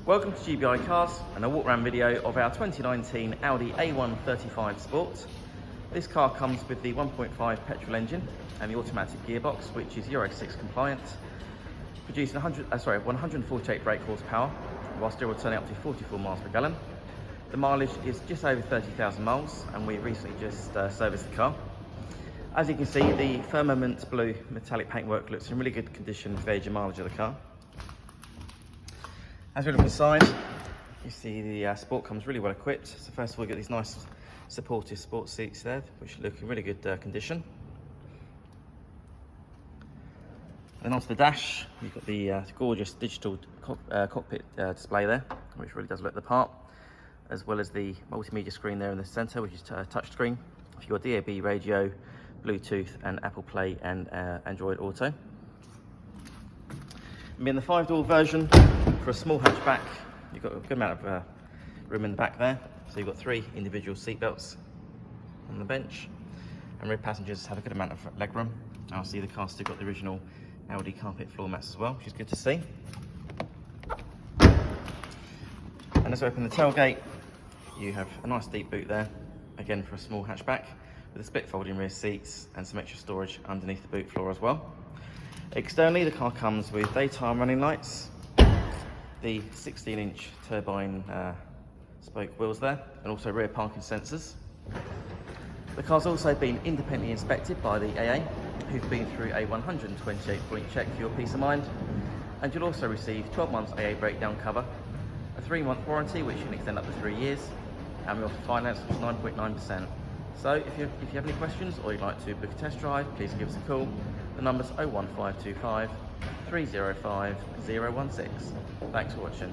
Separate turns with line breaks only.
Welcome to GBI Cars and a walk around video of our 2019 Audi A1 35 Sport. This car comes with the 1.5 petrol engine and the automatic gearbox, which is Euro 6 compliant, producing 148 brake horsepower while still returning up to 44 miles per gallon. The mileage is just over 30,000 miles and we recently just serviced the car. As you can see, the Firmament Blue metallic paintwork looks in really good condition for the age and mileage of the car. As we look inside, you see the Sport comes really well equipped. So first of all, you get these nice supportive sport seats there, which look in really good condition. Then onto the dash, you've got the gorgeous digital cockpit display there, which really does look the part, as well as the multimedia screen there in the centre, which is touch screen. You've got DAB radio, Bluetooth and Apple Play and Android Auto. In the 5-door version, for a small hatchback, you've got a good amount of room in the back there. So you've got 3 individual seat belts on the bench, and rear passengers have a good amount of leg room. I'll see the car's still got the original Audi carpet floor mats as well, which is good to see. And as we open the tailgate, you have a nice deep boot there, again for a small hatchback, with a split folding rear seats and some extra storage underneath the boot floor as well. Externally, the car comes with daytime running lights, the 16-inch turbine spoke wheels there, and also rear parking sensors. The car's also been independently inspected by the AA, who've been through a 128-point check for your peace of mind, and you'll also receive 12 months AA breakdown cover, a 3-month warranty which you can extend up to 3 years, and we offer finance which is 9.9%. So if you have any questions or you'd like to book a test drive, please give us a call. The number's 01525 305 016. Thanks for watching.